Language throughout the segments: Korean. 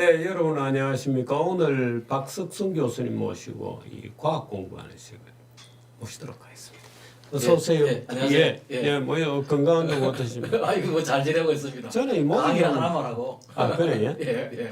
네, 여러분 안녕하십니까. 오늘 박석순 교수님 모시고 이 과학 공부하는 시간 모시도록 하겠습니다. 어서 오세요. 안녕하세요. 뭐요 건강한 거 어떠십니까? 아이고 뭐 잘 지내고 있습니다. 저는 이 강의 하나만 하고. 그래요? 예.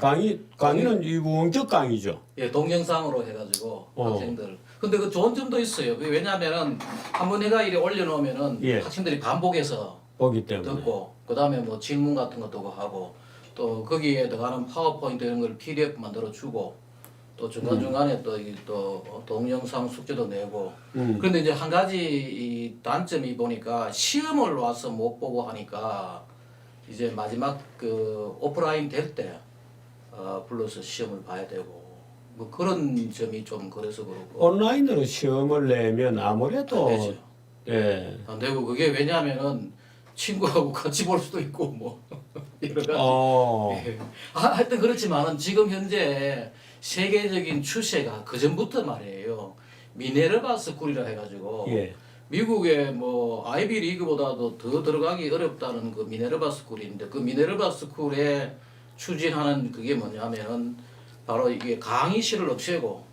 강의는 이 원격 강의죠. 예, 동영상으로 해가지고 학생들. 근데 그 좋은 점도 있어요. 왜냐하면은 한번 내가 이래 올려놓으면은 학생들이 반복해서 보기 때문에 듣고, 그 다음에 뭐 질문 같은 것도 하고, 또 거기에 들어가는 파워포인트 이런 걸 PDF 만들어 주고, 또 중간중간에 또 동영상 숙제도 내고. 그런데 이제 한 가지 이 단점이 보니까 시험을 와서 못 보고 하니까 이제 마지막 그 오프라인 될 때 불러서 시험을 봐야 되고 뭐 그런 점이 좀 그래서 그렇고. 온라인으로 시험을 내면 아무래도 안 되죠. 예. 안 되고 그게 왜냐하면은 친구하고 같이 볼 수도 있고 뭐 여러 가지. 예. 하여튼 그렇지만은 지금 현재 세계적인 추세가 그 전부터 말이에요. 미네르바 스쿨이라 해가지고 미국의 뭐 아이비 리그보다도 더 들어가기 어렵다는 그 미네르바 스쿨인데, 그 미네르바 스쿨에 추진하는 그게 뭐냐면은 바로 이게 강의실을 없애고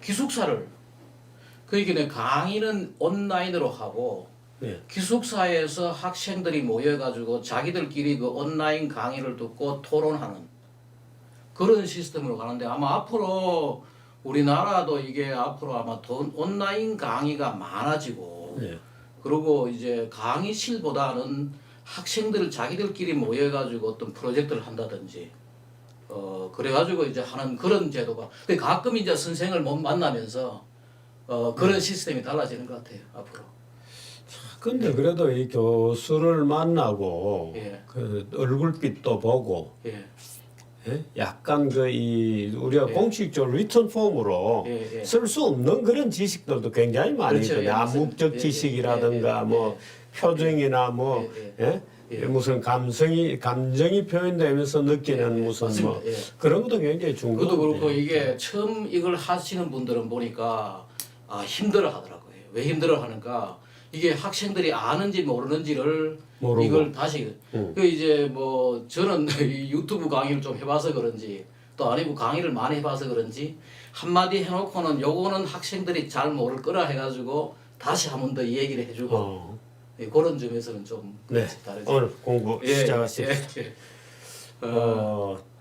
기숙사를, 그러니까 강의는 온라인으로 하고 기숙사에서 학생들이 모여가지고 자기들끼리 그 온라인 강의를 듣고 토론하는 그런 시스템으로 가는데, 아마 앞으로 우리나라도 이게 앞으로 아마 더 온라인 강의가 많아지고 그리고 이제 강의실보다는 학생들 자기들끼리 모여가지고 어떤 프로젝트를 한다든지 그래가지고 이제 하는 그런 제도가, 가끔 이제 선생을 못 만나면서 그런 시스템이 달라지는 것 같아요 앞으로. 근데 그래도 이 교수를 만나고 그 얼굴빛도 보고 약간 우리가 공식적으로 리턴 폼으로 쓸 수 없는 그런 지식들도 굉장히 많이 있거든요. 암묵적 지식이라든가 뭐 표정이나 뭐 무슨 감정이 표현되면서 느끼는 무슨 뭐 그런 것도 굉장히 중요해요. 그것도 그렇고 이게 처음 이걸 하시는 분들은 보니까 힘들어 하더라고요. 왜 힘들어 하는가? 이게 학생들이 아는지 모르는지를 모르고. 이걸 다시 그 이제 뭐 저는 유튜브 강의를 좀 해봐서 그런지 또 아니고 강의를 많이 해봐서 그런지 한마디 해놓고는 요거는 학생들이 잘 모를 거라 해가지고 다시 한 번 더 얘기를 해주고 그런 점에서는 좀 다르죠. 오늘 공부 시작하십시오.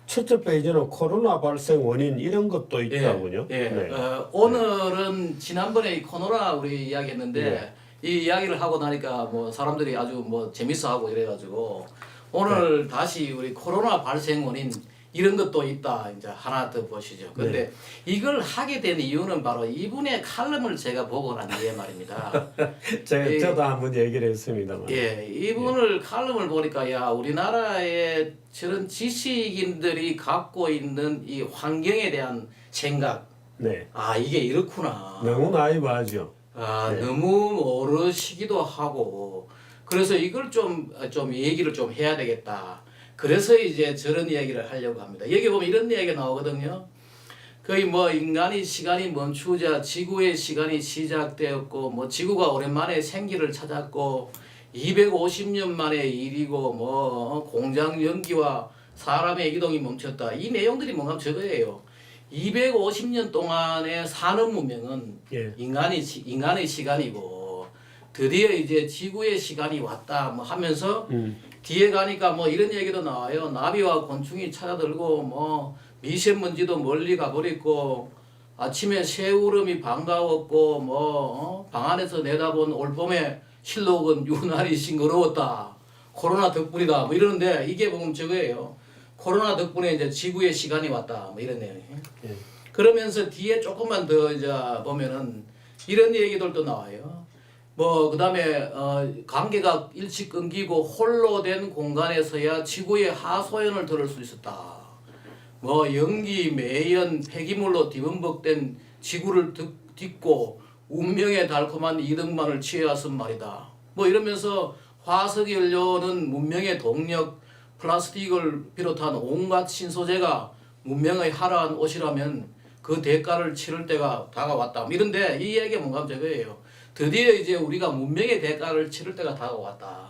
첫째 페이지는 코로나 발생 원인 이런 것도 있다군요. 오늘은 지난번에 이 코로나 우리 이야기했는데 이 이야기를 하고 나니까 뭐 사람들이 아주 뭐 재밌어하고 이래가지고 오늘 다시 우리 코로나 발생 원인 이런 것도 있다 이제 하나 더 보시죠. 근데 이걸 하게 된 이유는 바로 이분의 칼럼을 제가 보고 난 뒤에 말입니다. 저도 한번 얘기를 했습니다만. 이분을 칼럼을 보니까 야, 우리나라의 저런 지식인들이 갖고 있는 이 환경에 대한 생각. 이게 이렇구나. 너무 나이브하죠. 너무 모르시기도 하고, 그래서 이걸 좀 얘기를 좀 해야 되겠다. 그래서 이제 저런 이야기를 하려고 합니다. 여기 보면 이런 이야기가 나오거든요. 거의 뭐 인간의 시간이 멈추자 지구의 시간이 시작되었고, 뭐 지구가 오랜만에 생기를 찾았고, 250년 만의 일이고, 뭐 공장 연기와 사람의 이동이 멈췄다. 이 내용들이 뭔가 저거예요. 250년 동안의 산업 문명은 인간의 시간이고 드디어 이제 지구의 시간이 왔다 뭐 하면서 뒤에 가니까 뭐 이런 얘기도 나와요. 나비와 곤충이 찾아들고 뭐 미세먼지도 멀리 가버렸고 아침에 새우름이 반가웠고 뭐 방 안에서 내다본 올봄의 실록은 유난히 싱그러웠다. 코로나 덕분이다. 뭐 이러는데 이게 보면 저거예요. 코로나 덕분에 이제 지구의 시간이 왔다. 뭐 이런 내용이. 그러면서 뒤에 조금만 더 이제 보면은 이런 얘기들도 나와요. 뭐 그다음에 관계가 일찍 끊기고 홀로 된 공간에서야 지구의 하소연을 들을 수 있었다. 뭐 연기, 매연, 폐기물로 뒤범벅된 지구를 딛고 운명의 달콤한 이득만을 취해왔은 말이다. 뭐 이러면서 화석연료는 문명의 동력, 플라스틱을 비롯한 온갖 신소재가 문명의 화려한 옷이라면 그 대가를 치를 때가 다가왔다. 이런데 이 얘기가 뭔가 저거예요. 드디어 이제 우리가 문명의 대가를 치를 때가 다가왔다.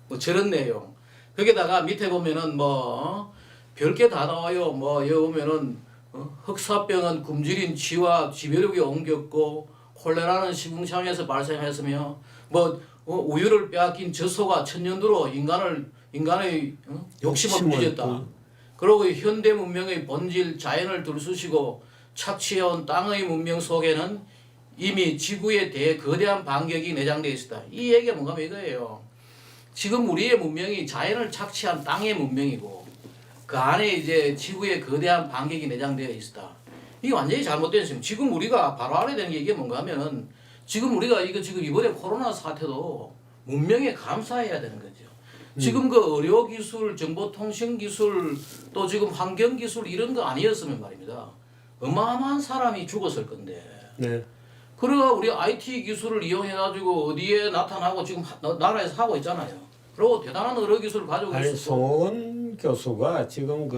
뭐 저런 내용. 거기다가 밑에 보면은 뭐 별게 다 나와요. 뭐 여기 보면은 흑사병은 굶주린 쥐와 지벼룩이 옮겼고 콜레라는 시궁창에서 발생했으며 뭐 우유를 빼앗긴 젖소가 천년도로 인간의 욕심을 부렸다. 그리고 현대 문명의 본질 자연을 들쑤시고 착취해온 땅의 문명 속에는 이미 지구에 대해 거대한 반격이 내장되어 있었다. 이 얘기가 뭔가 하면 이거예요. 지금 우리의 문명이 자연을 착취한 땅의 문명이고 그 안에 이제 지구에 거대한 반격이 내장되어 있었다. 이게 완전히 잘못된 습니다. 지금 우리가 바로 알아야 되는 게 이게 뭔가 하면은 지금 우리가 이거 지금 이번에 코로나 사태도 문명에 감사해야 되는 거죠. 지금 그 의료기술, 정보통신기술, 또 지금 환경기술 이런 거 아니었으면 말입니다. 어마어마한 사람이 죽었을 건데. 네. 그래가 우리 IT 기술을 이용해가지고 어디에 나타나고 지금 나라에서 하고 있잖아요. 그리고 대단한 의료기술을 가지고 아니 있었고. 송원 교수가 지금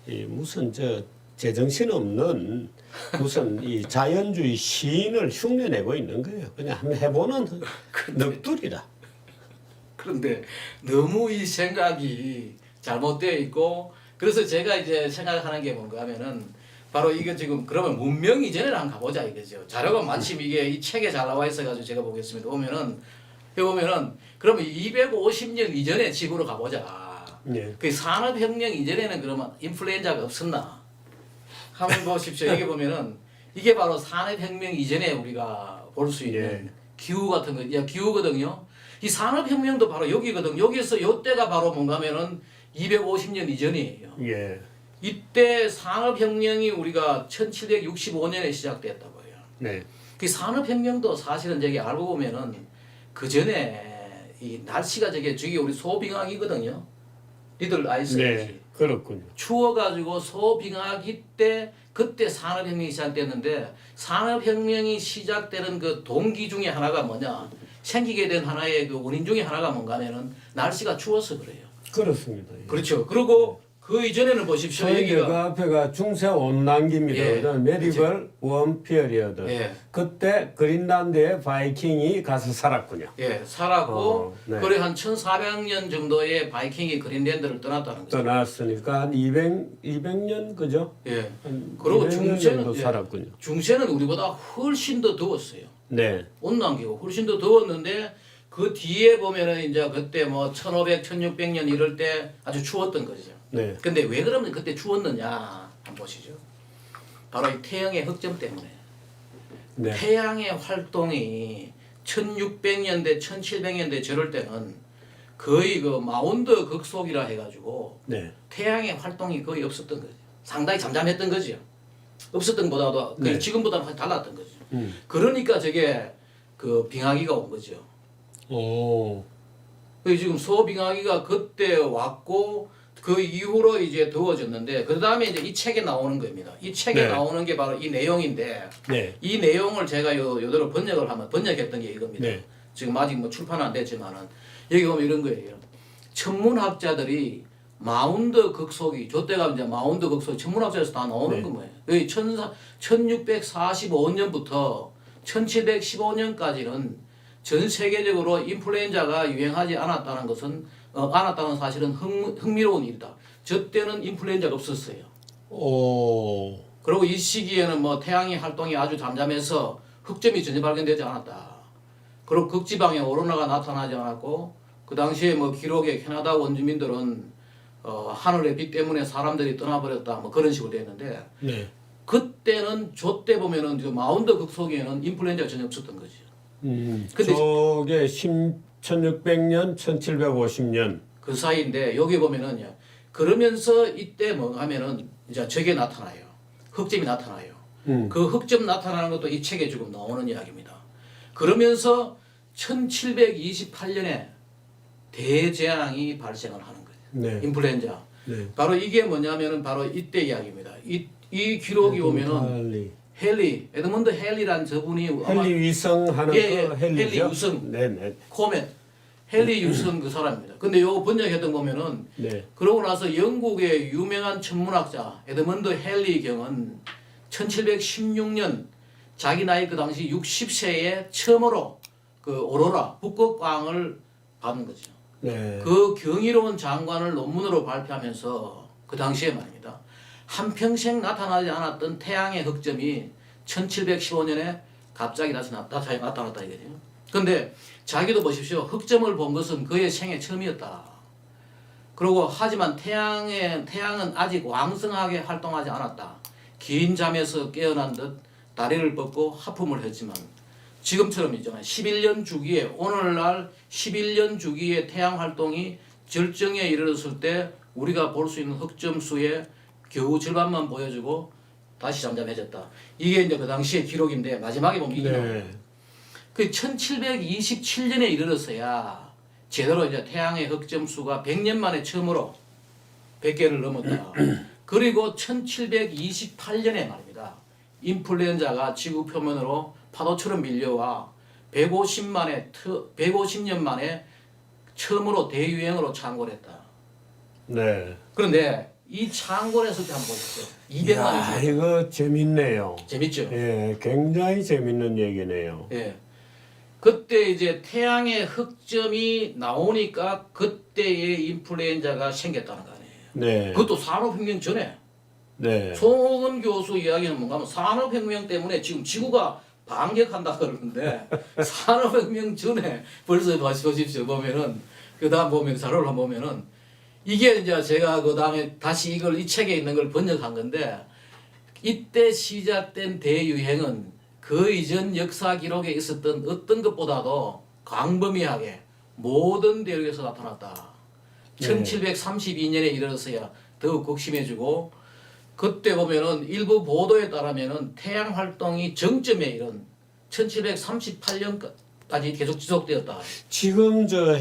이 무슨 제정신 없는 무슨 이 자연주의 시인을 흉내내고 있는 거예요. 그냥 한번 해보는 넋두리라. 그런데 너무 이 생각이 잘못되어 있고 그래서 제가 이제 생각하는 게 뭔가 하면은 바로 이게 지금 그러면 문명 이전에 한번 가보자 이거죠. 자료가 마침 이게 이 책에 잘 나와 있어가지고 제가 보겠습니다. 보면은 그러면 250년 이전에 지구로 가보자. 네. 그 산업혁명 이전에는 그러면 인플루엔자가 없었나? 한번 보십시오. 여기 보면은 이게 바로 산업혁명 이전에 우리가 볼 수 있는 예. 기후 같은 거, 기후거든요. 이 산업혁명도 바로 여기거든. 여기서 요때가 바로 뭔가 하면은 250년 이전이에요. 예. 이때 산업혁명이 우리가 1765년에 시작됐다고 해요. 네. 그 산업혁명도 사실은 저기 알고 보면은 그 전에 이 날씨가 저기 우리 소빙하기거든요. 니들 아이스 네. 그렇군요. 추워가지고 소빙하기 때 그때 산업혁명이 시작됐는데 산업혁명이 시작되는 그 동기 중에 하나가 뭐냐? 생기게 된 하나의 그 원인 중에 하나가 뭔가 하면은 날씨가 추워서 그래요. 그렇습니다. 예. 그렇죠. 그리고 그 이전에는 보십시오. 저희 그 여기가 앞에가 중세 온난기입니다. 예. 그다음에 메디벌 원 피어리어드. 예. 그때 그린란드에 바이킹이 가서 살았군요. 예, 살았고 네. 그래 한 1400년 정도의 바이킹이 그린란드를 떠났다는 거죠. 떠났으니까 한 200년 그죠? 예. 한 그리고 200년 정도 살았군요. 중세는 우리보다 훨씬 더 더웠어요. 네. 온난기고 훨씬 더 더웠는데 그 뒤에 보면은 이제 그때 뭐 1500, 1600년 이럴 때 아주 추웠던 거죠. 네. 근데 왜 그러면 그때 추웠느냐 한번 보시죠. 바로 이 태양의 흑점 때문에. 네. 태양의 활동이 1600년대, 1700년대 저럴 때는 거의 그 마운드 극속이라 해가지고 네. 태양의 활동이 거의 없었던 거죠. 상당히 잠잠했던 거죠. 없었던 보다도 거의 네. 지금보다는 달랐던 거죠. 그러니까 저게 그 빙하기가 온 거죠. 오. 그 지금 소빙하기가 그때 왔고 그 이후로 이제 더워졌는데 그 다음에 이제 이 책에 나오는 겁니다. 이 책에 네. 나오는 게 바로 이 내용인데 네. 이 내용을 제가 요대로 번역했던 게 이겁니다. 네. 지금 아직 뭐 출판 안 됐지만은 여기 보면 이런 거예요. 천문학자들이 마운드 극속이 저때가 이제 마운드 극속 천문학자에서 다 나오는 네. 거 뭐예요? 여기 1645년부터 1715년까지는 전 세계적으로 인플루엔자가 유행하지 않았다는 것은 않았다는 사실은 흥미로운 일이다. 저 때는 인플루엔자가 없었어요. 오. 그리고 이 시기에는 뭐 태양의 활동이 아주 잠잠해서 흑점이 전혀 발견되지 않았다. 그리고 극지방에 오로라가 나타나지 않았고 그 당시에 뭐 기록에 캐나다 원주민들은 하늘의 빛 때문에 사람들이 떠나버렸다 뭐 그런 식으로 됐는데 네. 그때는 저 때 보면은 그 마운드 극속에는 인플루엔자가 전혀 없었던 거죠. 근데 저게 1600년, 1750년. 그 사이인데 여기 보면은요. 그러면서 이때 뭐 하면은 이제 저게 나타나요. 흑점이 나타나요. 그 흑점 나타나는 것도 이 책에 지금 나오는 이야기입니다. 그러면서 1728년에 대재앙이 발생을 하는 거예요. 네. 인플루엔자. 네. 바로 이게 뭐냐면은 바로 이때 이야기입니다. 이 기록이 오면은 에드먼드 헬리란 저분이 헬리 위성 하는 예, 그 헬리죠. 헬리 유성. 네네. 코멧 헬리 유성 그 사람입니다. 근데 요거 번역했던 거 보면은 네. 그러고 나서 영국의 유명한 천문학자 에드먼드 헬리 경은 1716년 자기 나이 그 당시 60세에 처음으로 그 오로라 북극광을 받는 거죠. 네. 그 경이로운 장관을 논문으로 발표하면서 그 당시에 말입니다. 한평생 나타나지 않았던 태양의 흑점이 1715년에 갑자기 나타났다 이거죠. 그런데 자기도 보십시오. 흑점을 본 것은 그의 생애 처음이었다. 그리고 하지만 태양은 아직 왕성하게 활동하지 않았다. 긴 잠에서 깨어난 듯 다리를 뻗고 하품을 했지만 지금처럼 있잖아요. 11년 주기에 오늘날 11년 주기의 태양 활동이 절정에 이르렀을 때 우리가 볼 수 있는 흑점 수의 겨우 절반만 보여주고 다시 잠잠해졌다. 이게 이제 그 당시의 기록인데 마지막에 보면 이게 네. 그 1727년에 이르러서야 제대로 이제 태양의 흑점 수가 100년 만에 처음으로 100개를 넘었다. 그리고 1728년에 말입니다. 인플루엔자가 지구 표면으로 파도처럼 밀려와 150년 만에 처음으로 대유행으로 창궐했다. 네. 그런데 이 창궐했을 때 한번 보십시오. 이야, 200만이 이거 재밌네요. 재밌죠? 예, 굉장히 재밌는 얘기네요. 예. 그때 이제 태양의 흑점이 나오니까 그때의 인플루엔자가 생겼다는 거 아니에요. 네. 그것도 산업혁명 전에. 네. 송은 교수 이야기는 뭔가 하면 산업혁명 때문에 지금 지구가 반격한다 그러는데 산업혁명 전에 벌써 보십시오. 보면은 그 다음 보면 자료를 한번 보면은 이게 이제 제가 그 다음에 다시 이걸 이 책에 있는 걸 번역한 건데 이때 시작된 대유행은 그 이전 역사 기록에 있었던 어떤 것보다도 광범위하게 모든 대륙에서 나타났다. 네. 1732년에 이르러서야 더욱 극심해지고 그때 보면은 일부 보도에 따르면은 태양 활동이 정점에 이른 1738년까지 계속 지속되었다. 지금 저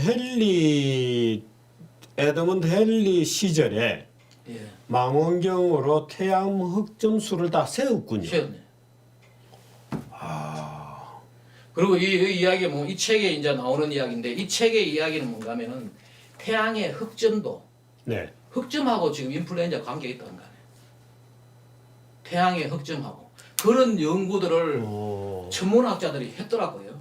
에드먼드 헨리 시절에 예. 망원경으로 태양 흑점 수를 다 세웠군요. 세웠네. 아, 그리고 이 이야기 뭐 이 책에 이제 나오는 이야기인데 이 책의 이야기는 뭔가면은 태양의 흑점도 네. 흑점하고 지금 인플루엔자 관계가 있다는 거예요. 태양의 흑점하고 그런 연구들을 천문학자들이 했더라고요.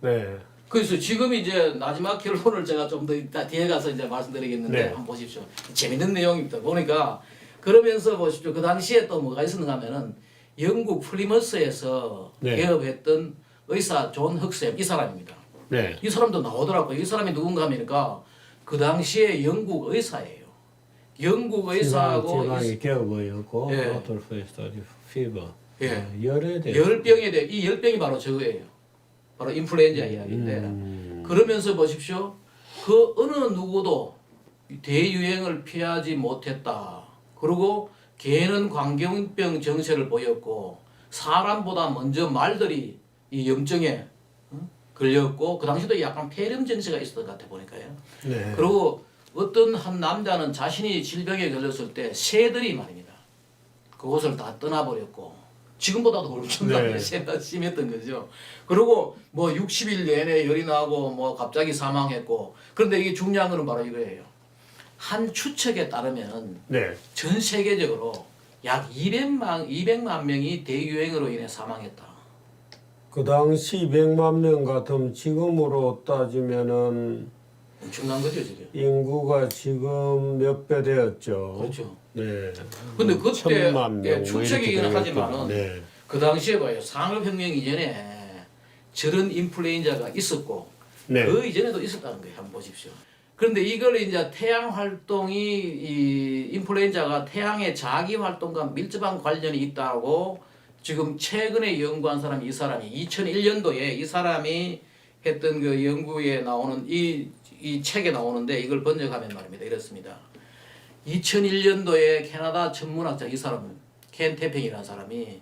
네. 그래서 지금 이제 마지막 결론을 제가 좀 더 뒤에 가서 이제 말씀드리겠는데 네. 한번 보십시오. 재밌는 내용입니다. 보니까 그러면서 보십시오. 그 당시에 또 뭐가 있었는가 하면은 영국 플리머스에서 네. 개업했던 의사 존 흑셈 이 사람입니다. 네. 이 사람도 나오더라고요. 이 사람이 누군가 하니까 그 당시에 영국 의사예요. 영국 의사하고 지방이 개업이었고 예. 로털 스터디 피버. 예. 열에 대해 열병에 대해 이 열병이 바로 저거예요. 바로 인플루엔자 이야기인데 그러면서 보십시오. 그 어느 누구도 대유행을 피하지 못했다. 그리고 개는 광견병 정세를 보였고 사람보다 먼저 말들이 이 염증에 걸렸고 그 당시도 약간 폐렴 증세가 있었던 것 같아 보니까요. 네. 그리고 어떤 한 남자는 자신이 질병에 걸렸을 때 새들이 말입니다. 그곳을 다 떠나버렸고 지금보다도 엄청나게 네. 심했던 거죠. 그리고 뭐 60일 내내 열이 나고 뭐 갑자기 사망했고 그런데 이게 중요한 거는 바로 이거예요. 한 추측에 따르면 네. 전 세계적으로 약 200만 명이 대유행으로 인해 사망했다. 그 당시 200만 명 같으면 지금으로 따지면은 엄청난 거죠 지금. 인구가 지금 몇 배 되었죠. 그렇죠. 네. 근데 그때 1000만 명 예, 뭐 추측이긴 이렇게 하지만은 네. 그 당시에 봐요. 산업혁명 이전에 저런 인플루엔자가 있었고 네. 그 이전에도 있었다는 거예요. 한번 보십시오. 그런데 이걸 이제 태양 활동이 이 인플루엔자가 태양의 자기 활동과 밀접한 관련이 있다고 지금 최근에 연구한 사람이 이 사람이 2001년도에 이 사람이 했던 그 연구에 나오는 이 책에 나오는데 이걸 번역하면 말입니다. 이렇습니다. 2001년도에 캐나다 천문학자 이 사람은 켄 태평이라는 사람이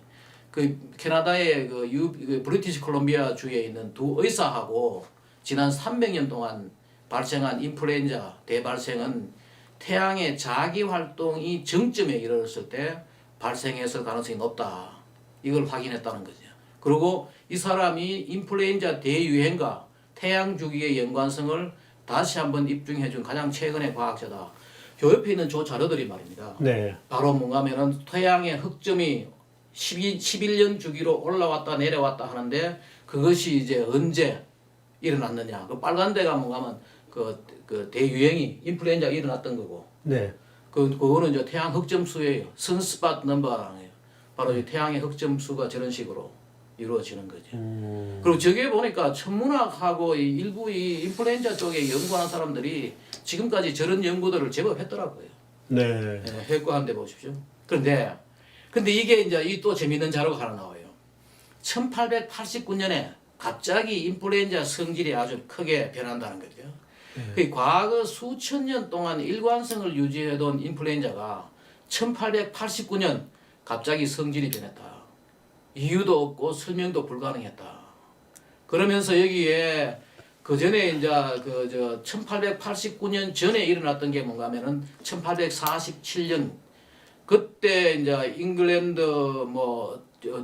그 캐나다의 그 브리티시 콜롬비아 주에 있는 두 의사하고 지난 300년 동안 발생한 인플루엔자 대발생은 태양의 자기 활동이 정점에 이르렀을 때 발생했을 가능성이 높다. 이걸 확인했다는 거죠. 그리고 이 사람이 인플루엔자 대유행과 태양 주기의 연관성을 다시 한번 입증해 준 가장 최근의 과학자다. 요 옆에 있는 저 자료들이 말입니다. 네. 바로 뭔가 하면은 태양의 흑점이 11년 주기로 올라왔다 내려왔다 하는데 그것이 이제 언제 일어났느냐. 그 빨간 데가 뭔가 하면 그 대유행이 인플루엔자가 일어났던 거고 네. 그거는 이제 태양 흑점수예요. 선스팟 넘버예요. 바로 이 태양의 흑점수가 저런 식으로 이루어지는 거죠. 그리고 저게 보니까 천문학하고 이 일부 이 인플루엔자 쪽에 연구하는 사람들이 지금까지 저런 연구들을 제법 했더라고요. 네. 예, 했고 한데 보십시오. 근데 이게 이제 이 또 재밌는 자료가 하나 나와요. 1889년에 갑자기 인플루엔자 성질이 아주 크게 변한다는 거죠. 그 과거 수천 년 동안 일관성을 유지해둔 인플루엔자가 1889년 갑자기 성질이 변했다. 이유도 없고 설명도 불가능했다. 그러면서 여기에 그 전에 이제 1889년 전에 일어났던 게 뭔가 하면은 1847년 그때 이제 잉글랜드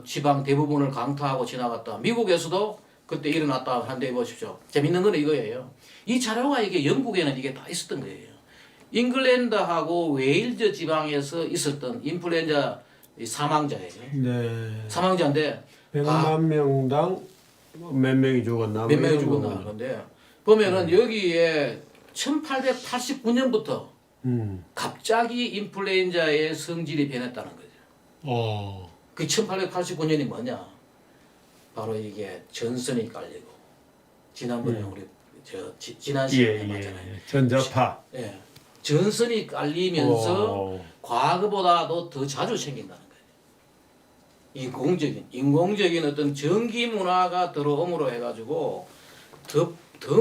지방 대부분을 강타하고 지나갔다. 미국에서도 그때 일어났다 한데 보십시오. 재밌는 건 이거예요. 이 자료가 이게 영국에는 이게 다 있었던 거예요. 잉글랜드하고 웨일즈 지방에서 있었던 인플루엔자 사망자예요. 네. 사망자인데 100만 명당 몇 명이 죽었나? 몇 명이 죽었나 근데 보면은 여기에 1889년부터 갑자기 인플루엔자의 성질이 변했다는 거죠. 그 1889년이 뭐냐? 바로 이게 전선이 깔리고 지난번에 우리 지난 시간에 맞잖아요. 전자파. 예. 전선이 깔리면서 과거보다도 더 자주 생긴다는 거예요. 인공적인 어떤 전기 문화가 들어옴으로 해가지고 더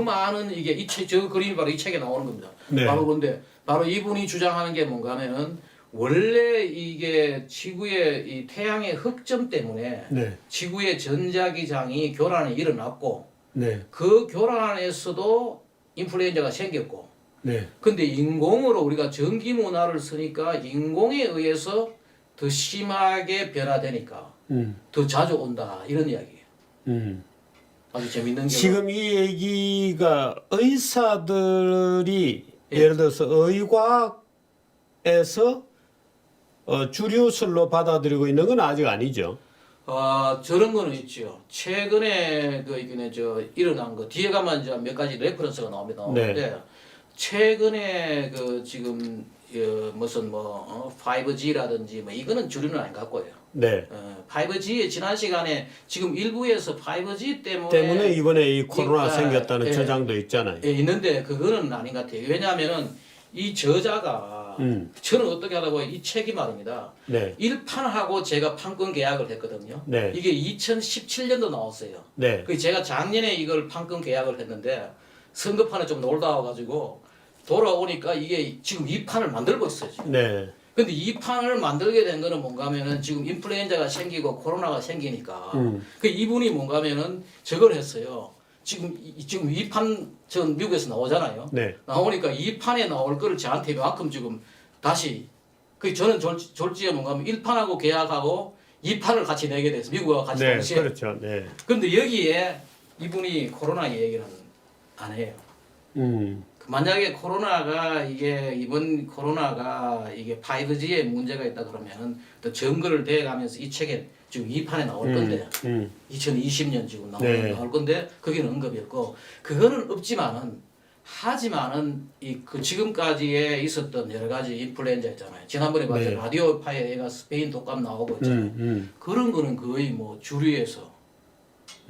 많은 이게 저 그림이 바로 이 책에 나오는 겁니다. 네. 바로 근데 바로 이분이 주장하는 게 뭔가 하면은 원래 이게 지구의 이 태양의 흑점 때문에 네. 지구의 전자기장이 교란이 일어났고 네. 그 교란에서도 인플루엔자가 생겼고 네. 근데 인공으로 우리가 전기 문화를 쓰니까 인공에 의해서 더 심하게 변화되니까 더 자주 온다 이런 이야기예요. 아주 재밌는 게 지금 이 얘기가 의사들이 예를 들어서 의과에서 주류설로 받아들이고 있는 건 아직 아니죠. 저런 거는 있죠. 최근에 일어난 거 뒤에 가면 이제 몇 가지 레퍼런스가 나옵니다. 네. 최근에 지금 무슨 5G라든지 이거는 주류는 아닌 것 같고요. 네. 5G 지난 시간에 지금 일부에서 5G 때문에 이번에 이 코로나 생겼다는 예, 주장도 있잖아요. 예, 있는데 그거는 아닌 것 같아요. 왜냐하면은 이 저자가 저는 어떻게 하다 보니 이 책이 말입니다. 네. 1판하고 제가 판권 계약을 했거든요. 네. 이게 2017년도 나왔어요. 네. 그 제가 작년에 이걸 판권 계약을 했는데 선거판에 좀 놀다 와가지고 돌아오니까 이게 지금 2판을 만들고 있어요. 지금. 네. 근데 2판을 만들게 된 거는 뭔가 하면은 지금 인플루엔자가 생기고 코로나가 생기니까 그 이분이 뭔가 하면은 저걸 했어요. 지금 2판 전 미국에서 나오잖아요. 네. 나오니까 2판에 나올 거를 저한테 이만큼 지금 다시 저는 졸지에 뭔가 하면 1판하고 계약하고 2판을 같이 내게 돼서 미국과 같이 네. 동시에. 그렇죠. 네. 근데 여기에 이분이 코로나 얘기는 안 해요. 만약에 이번 코로나가 이게 5G에 문제가 있다 그러면은 또 증거를 대가면서 이 책에 지금 2판에 나올 건데 2020년 지금 나올 건데 거기는 언급이 없고 그거는 없지만은 하지만은 그 지금까지에 있었던 여러 가지 인플루엔자 있잖아요. 지난번에 봤던 라디오 파에 애가 스페인 독감 나오고 있잖아요. 그런 거는 거의 주류에서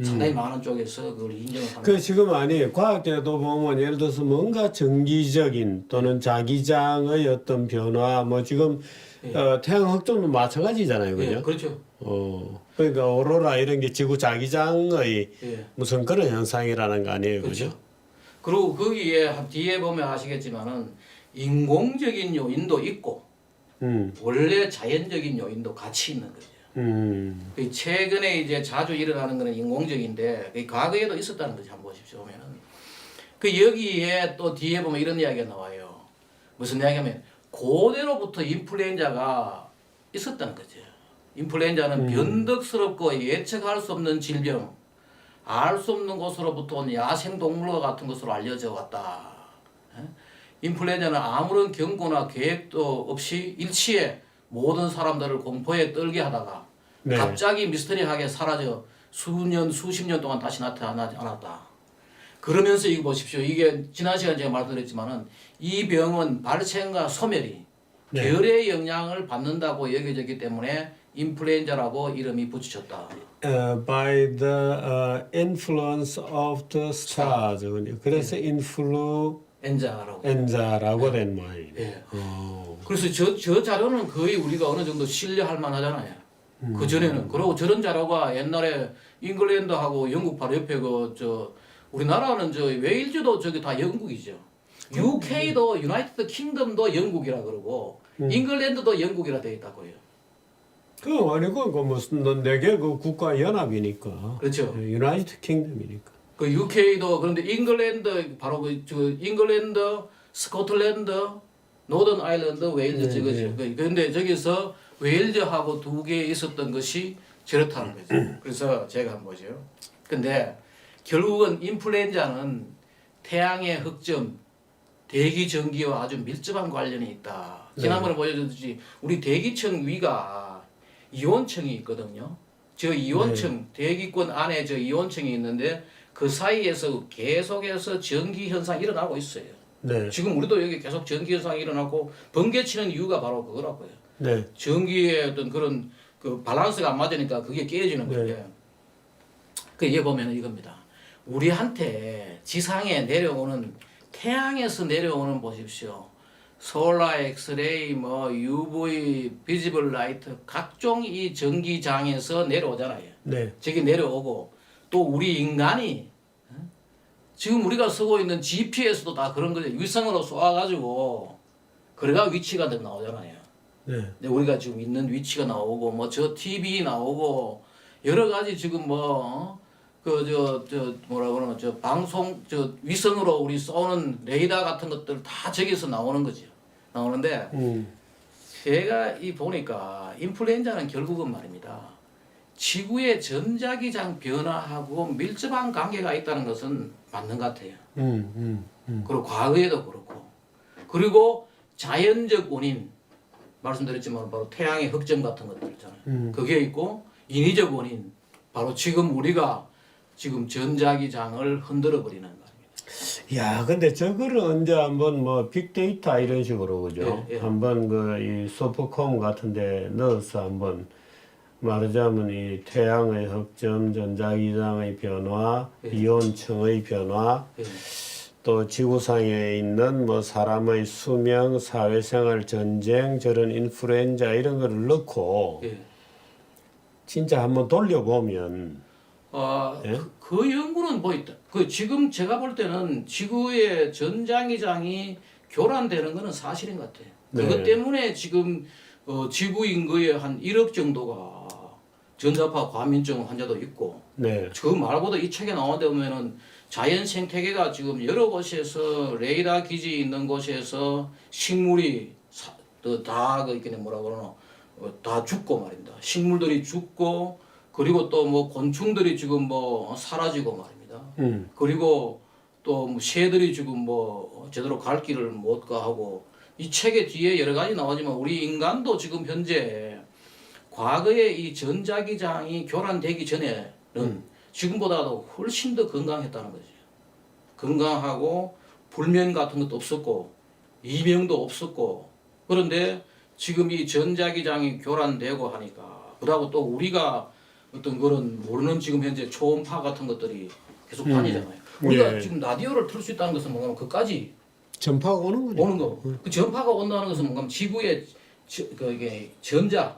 상당히 많은 쪽에서 그걸 인정을 하는 그 지금 과학계도 보면 예를 들어서 뭔가 정기적인 또는 자기장의 어떤 변화 지금 태양 흑점도 마찬가지잖아요. 그죠? 예, 그렇죠. 그러니까 오로라 이런 게 지구 자기장의 무슨 그런 현상이라는 거 아니에요. 그죠? 그리고 거기에 뒤에 보면 아시겠지만은 인공적인 요인도 있고 원래 자연적인 요인도 같이 있는 거죠. 최근에 이제 자주 일어나는 거는 인공적인데 과거에도 있었다는 거지 한번 보십시오. 보면은 여기에 또 뒤에 보면 이런 이야기가 나와요. 무슨 이야기냐면 고대로부터 인플루엔자가 있었다는 거죠. 인플루엔자는 변덕스럽고 예측할 수 없는 질병, 알 수 없는 곳으로부터 온 야생 동물과 같은 것으로 알려져 왔다. 인플루엔자는 아무런 경고나 계획도 없이 일치에 모든 사람들을 공포에 떨게 하다가 갑자기 미스터리하게 사라져 수십 년 동안 다시 나타나지 않았다. 그러면서 이거 보십시오. 이게 지난 시간에 제가 말씀드렸지만은 이 병은 발생과 소멸이 네. 결의 영향을 받는다고 여겨졌기 때문에 인플루엔자라고 이름이 붙여졌다. By the influence of the stars. 그래서 엔자라고. 인플루엔자라고 된 모양이네. 예. 어. 그래서 저 자료는 거의 우리가 어느 정도 신뢰할 만하잖아요. 그 전에는 그리고 저런 자료가 옛날에 잉글랜드하고 영국 바로 옆에 우리나라는 웨일즈도 저기 다 영국이죠. UK도 유나이티드 킹덤도 영국이라 그러고 잉글랜드도 영국이라 돼 있다고요. 그거 아니고 그 무슨 네개 그 국가 연합이니까. 그렇죠. 유나이티드 킹덤이니까. 그 UK도 그런데 잉글랜드 바로 잉글랜드, 스코틀랜드, 노던 아일랜드, 웨일즈 저거죠. 그런데 저기서 웨일즈하고 두 개 있었던 것이 저렇다는 거죠. 그래서 제가 한번 보죠. 근데 결국은 인플루엔자는 태양의 흑점, 대기 전기와 아주 밀접한 관련이 있다. 지난번에 보여줬듯이 우리 대기층 위가 이온층이 있거든요. 저 이온층, 대기권 안에 저 이온층이 있는데 그 사이에서 계속해서 전기 현상이 일어나고 있어요. 네. 지금 우리도 여기 계속 전기 현상이 일어나고 번개치는 이유가 바로 그거라고요. 네. 전기의 어떤 그런 그 밸런스가 안 맞으니까 그게 깨지는 건데. 그 이게 보면 이겁니다. 우리한테 지상에 내려오는 태양에서 내려오는 보십시오. 솔라 엑스레이 뭐 UV 비지블 라이트 각종 이 전기장에서 내려오잖아요. 네. 저기 내려오고 또 우리 인간이 지금 우리가 쓰고 있는 GPS도 다 그런 거죠. 위성으로 쏘아가지고 그래가 위치가 더 나오잖아요. 네. 근데 우리가 지금 있는 위치가 나오고 뭐 저 TV 나오고 여러 가지 지금 뭐 뭐라 그러나 저 방송 저 위성으로 우리 쏘는 레이더 같은 것들 다 저기서 나오는 거죠. 나오는데 제가 이 보니까 인플루엔자는 결국은 말입니다. 지구의 전자기장 변화하고 밀접한 관계가 있다는 것은 맞는 것 같아요. 그리고 과거에도 그렇고 그리고 자연적 원인 말씀드렸지만 바로 태양의 흑점 같은 것들 있잖아요. 그게 있고 인위적 원인 바로 지금 우리가 지금 전자기장을 흔들어 버리는 거입니다. 야, 근데 저거를 언제 한번 뭐 빅데이터 이런 식으로 그죠? 예, 예. 한번 그 이 소프콤 같은데 넣어서 한번 말하자면 이 태양의 흑점, 전자기장의 변화, 이온층의 변화, 또 지구상에 있는 뭐 사람의 수명, 사회생활, 전쟁, 저런 인플루엔자 이런 거를 넣고 진짜 한번 돌려보면 예? 그 연구는 뭐 있다. 그 지금 제가 볼 때는 지구의 전자기장이 교란되는 거는 사실인 것 같아요. 그것 네. 때문에 지금 지구 인구의 한 1억 정도가 전자파 과민증 환자도 있고 네. 그 말고도 이 책에 나오다 보면은 자연 생태계가 지금 여러 곳에서 레이더 기지 있는 곳에서 식물이 다그 이렇게 뭐라 그러나 다 죽고 말입니다. 식물들이 죽고 그리고 또 뭐 곤충들이 지금 뭐 사라지고 말입니다. 그리고 또 뭐 새들이 지금 뭐 제대로 갈 길을 못 가하고 이 책의 뒤에 여러 가지 나오지만 우리 인간도 지금 현재 과거에 이 전자기장이 교란되기 전에는 지금보다도 훨씬 더 건강했다는 거죠. 건강하고 불면 같은 것도 없었고 이명도 없었고 그런데 지금 이 전자기장이 교란되고 하니까 그러고 또 우리가 어떤 그런 모르는 지금 현재 초음파 같은 것들이 계속 다니잖아요. 우리가 지금 라디오를 틀 수 있다는 것은 뭔가 그까지 전파가 오는 거죠. 오는 거. 그 전파가 온다는 것은 뭔가 지구의 이게 전자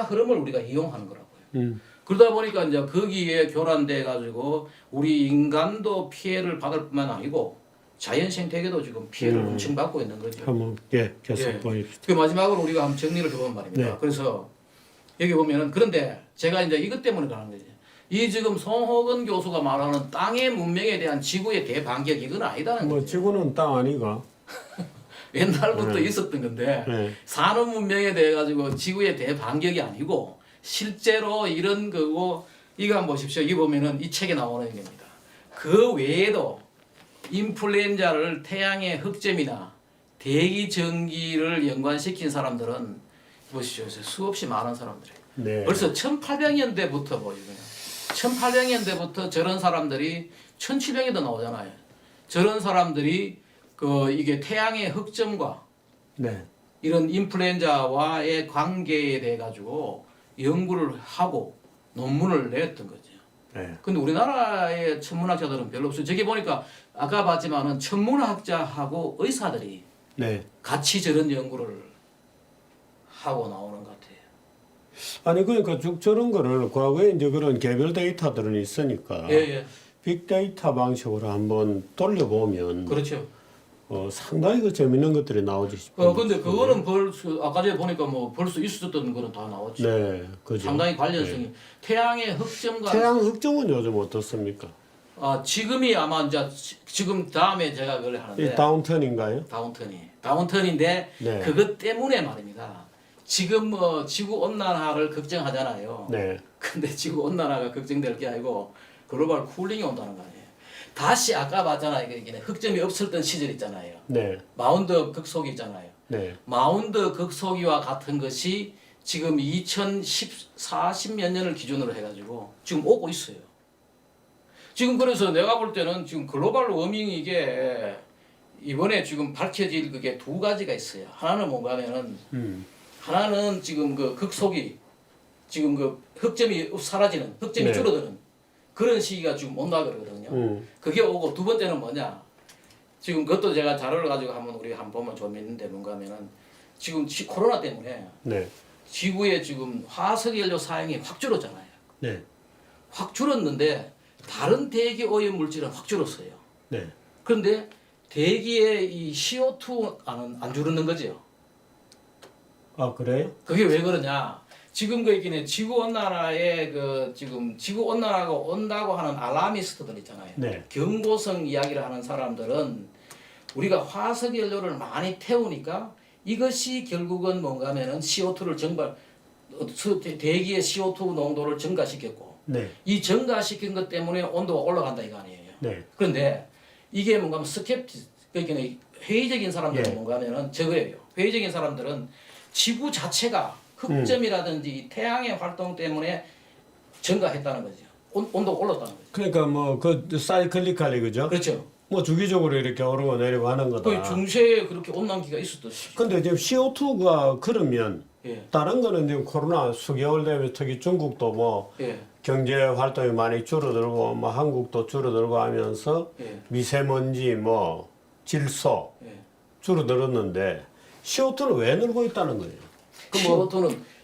흐름을 우리가 이용하는 거라고요. 그러다 보니까 이제 거기에 교란돼 가지고 우리 인간도 피해를 받을 뿐만 아니고 자연 생태계도 지금 피해를 엄청 받고 있는 거죠. 한번 계속 보입시다. 그 마지막으로 우리가 한번 정리를 해보면 말입니다. 그래서 여기 보면은 그런데 제가 이제 이것 때문에 가는 거죠. 이 지금 송호근 교수가 말하는 땅의 문명에 대한 지구의 대반격 이건 아니다는 뭐 거죠. 지구는 땅 아니가. 옛날부터 있었던 건데 산업 문명에 대해 가지고 지구의 대반격이 아니고 실제로 이런 거고 이거 한번 보십시오. 이 보면은 이 책에 나오는 겁니다. 그 외에도 인플루엔자를 태양의 흑점이나 대기 전기를 연관시킨 사람들은 보시죠. 수없이 많은 사람들이에요. 네. 벌써 1800년대부터 보이고요. 1800년대부터 저런 사람들이 1700에도 나오잖아요. 저런 사람들이 그 이게 태양의 흑점과 네. 이런 인플루엔자와의 관계에 대해 가지고 연구를 하고 논문을 냈던 거죠. 네. 근데 우리나라의 천문학자들은 별로 없어요. 저기 보니까 아까 봤지만은 천문학자하고 의사들이 네. 같이 저런 연구를 하고 나오는 것 같아요. 아니 그러니까 쭉 저런 거를 과거에 이제 그런 개별 데이터들은 있으니까 예, 예. 빅데이터 방식으로 한번 돌려보면 그렇죠. 상당히 그 재밌는 것들이 나오지 싶어요. 근데 그거는 벌써 아까 전에 보니까 뭐 벌써 있었던 거는 다 나왔죠. 네, 그죠. 상당히 관련성이 태양의 흑점과 태양 흑점은 요즘 어떻습니까? 지금이 아마 이제 지금 다음에 제가 그걸 이 하는데 다운턴인가요? 다운턴인데 네. 그것 때문에 말입니다. 지금 뭐 지구 온난화를 걱정하잖아요. 네. 근데 지구 온난화가 걱정될 게 아니고 글로벌 쿨링이 온다는 거 아니에요. 다시 아까 봤잖아요. 이게 흑점이 없었던 시절 있잖아요. 네. 마운드 극소기 있잖아요. 네. 마운드 극소기와 같은 것이 지금 2040몇 년을 기준으로 해가지고 지금 오고 있어요. 지금 그래서 내가 볼 때는 지금 글로벌 워밍 이게 이번에 지금 밝혀질 그게 두 가지가 있어요. 하나는 뭔가 하면은 하나는 지금 그 극소기 지금 그 흑점이 사라지는 흑점이 네. 줄어드는 그런 시기가 지금 온다 그러거든요. 그게 오고 두 번째는 뭐냐? 지금 그것도 제가 자료를 가지고 한번 우리 한번 보면 좀 있는데 뭔가 하면은 지금 코로나 때문에 네. 지구에 지금 화석연료 사용이 확 줄었잖아요. 네. 확 줄었는데 다른 대기 오염 물질은 확 줄었어요. 네. 그런데 대기의 이 CO2는 안 줄었는 거죠. 아 그래요? 그게 왜 그러냐? 지금 그 얘기는 지구 온난화에 그 지금 지구 온난화가 온다고 하는 알라미스트들 있잖아요. 네. 경고성 이야기를 하는 사람들은 우리가 화석 연료를 많이 태우니까 이것이 결국은 뭔가 하면은 CO2를 대기의 CO2 농도를 증가시켰고 네. 이 증가시킨 것 때문에 온도가 올라간다 이거 아니에요. 네. 그런데 이게 뭔가 하면 그러니까 회의적인 사람들은 예. 뭔가 하면은 저거예요. 회의적인 사람들은 지구 자체가 흑점이라든지 태양의 활동 때문에 증가했다는 거죠. 온도가 올랐다는 거죠. 그러니까 뭐 그 사이클리컬이 그죠? 그렇죠. 뭐 주기적으로 이렇게 오르고 내리고 하는 거다. 그 중세에 그렇게 온난기가 있었듯이. 근데 지금 CO2가 그러면 예. 다른 거는 지금 코로나 수개월 되면 특히 중국도 뭐 예. 경제 활동이 많이 줄어들고 뭐 한국도 줄어들고 하면서 예. 미세먼지 뭐 질소 예. 줄어들었는데 CO2는 왜 늘고 있다는 거예요? 그뭐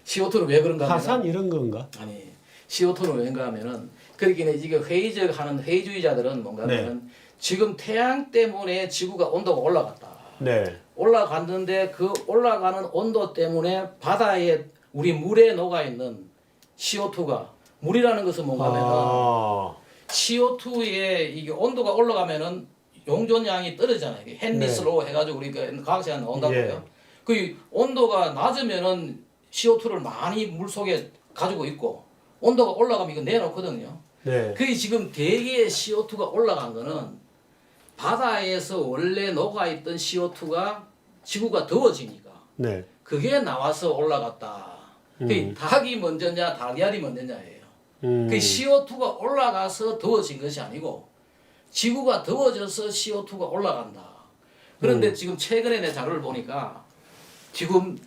CO2는 왜 그런가 하면 화산 이런 건가? 아니 CO2는 왜인가 하면은 그러니까 이게 회의적 하는 회의주의자들은 뭔가 네. 하면 지금 태양 때문에 지구가 온도가 올라갔다. 네. 올라갔는데 그 올라가는 온도 때문에 바다에 우리 물에 녹아 있는 CO2가 물이라는 것은 뭔가 하면은 아, CO2의 이게 온도가 올라가면은 용존량이 떨어지잖아요. 헨리스로 해가지고 우리가 과학자가 나온다고요. 예. 그 온도가 낮으면은 CO2를 많이 물 속에 가지고 있고 온도가 올라가면 이거 내놓거든요. 네. 그게 지금 대기의 CO2가 올라간 거는 바다에서 원래 녹아있던 CO2가 지구가 더워지니까 네. 그게 나와서 올라갔다. 그 닭이 먼저냐 달걀이 먼저냐예요. 그 CO2가 올라가서 더워진 것이 아니고 지구가 더워져서 CO2가 올라간다. 그런데 지금 최근에 내 자료를 보니까 지금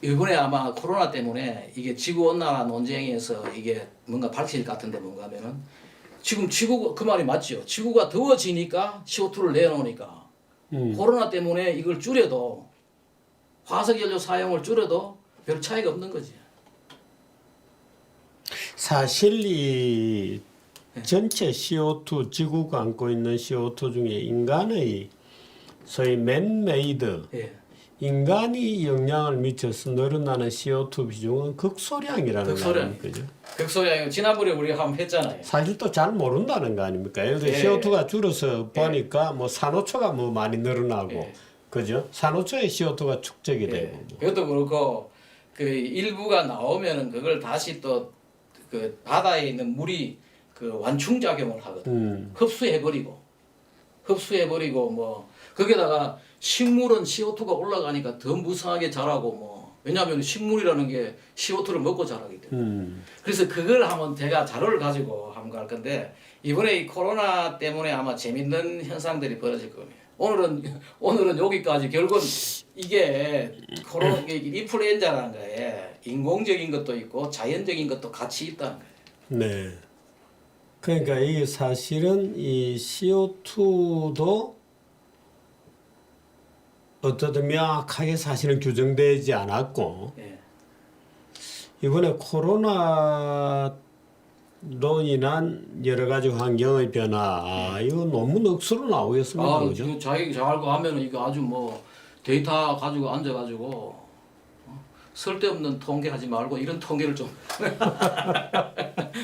이번에 아마 코로나 때문에 이게 지구온난화 논쟁에서 이게 뭔가 밝힐 것 같은데 뭔가 하면은 지금 지구가 그 말이 맞죠. 지구가 더워지니까 CO2를 내놓으니까 코로나 때문에 이걸 줄여도 화석연료 사용을 줄여도 별 차이가 없는 거지. 사실 이 전체 CO2 지구가 안고 있는 CO2 중에 인간의 소위 맨메이드 예. 인간이 영향을 미쳐서 늘어나는 CO2 비중은 극소량이라는 거 아닙니까? 그죠? 극소량 지난번에 우리가 한번 했잖아요. 사실 또 잘 모른다는 거 아닙니까? 예를 들어 예. CO2가 줄어서 보니까 뭐 산호초가 뭐 많이 늘어나고 예. 그죠? 산호초에 CO2가 축적이 예. 되고 뭐. 그것도 그렇고 그 일부가 나오면은 그걸 다시 또 그 바다에 있는 물이 그 완충 작용을 하거든. 흡수해버리고 뭐 거기다가 식물은 CO2가 올라가니까 더 무성하게 자라고 뭐 왜냐하면 식물이라는 게 CO2를 먹고 자라기 때문에. 그래서 그걸 한번 제가 자료를 가지고 한번 갈 건데 이번에 이 코로나 때문에 아마 재밌는 현상들이 벌어질 겁니다. 오늘은 여기까지. 결국은 이게 코로나 인플루엔자라는 거에 인공적인 것도 있고 자연적인 것도 같이 있다는 거예요. 네. 그러니까 이게 사실은 이 CO2도 어떻든 명확하게 사실은 규정되지 않았고 예. 이번에 코로나로 인한 여러 가지 환경의 변화 이거 논문 억수로 나오겠습니다. 아, 그죠? 이거 자기 잘 알고 하면은 이거 아주 뭐 데이터 가지고 앉아가지고 쓸데없는 통계하지 말고 이런 통계를 좀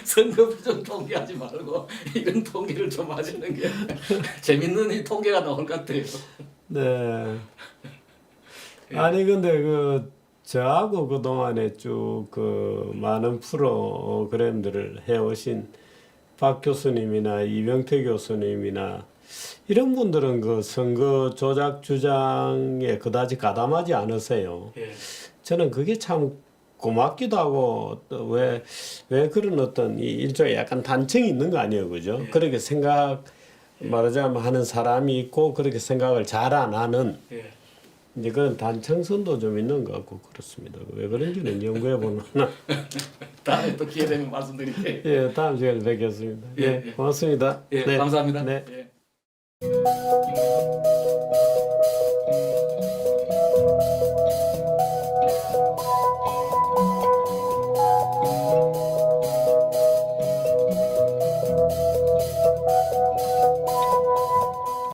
선거비 좀 통계하지 말고 이런 통계를 좀 하시는 게 재밌는 이 통계가 나올 것 같아요. 네. 아니 근데 저하고 그동안에 쭉 많은 프로그램들을 해오신 박 교수님이나 이병태 교수님이나 이런 분들은 선거 조작 주장에 그다지 가담하지 않으세요. 예. 저는 그게 참 고맙기도 하고 또 왜 그런 어떤 일종의 약간 단청이 있는 거 아니에요, 그죠? 예. 그렇게 말하자면 하는 사람이 있고 그렇게 생각을 잘 안 하는 예. 이제 그런 단청선도 좀 있는 것 같고 그렇습니다. 왜 그런지는 연구해 보나. 다음에 또 기회 되면 말씀드릴게요. 예, 다음 시간에 뵙겠습니다. 예, 예, 예. 고맙습니다. 예, 네. 감사합니다. 네. 예.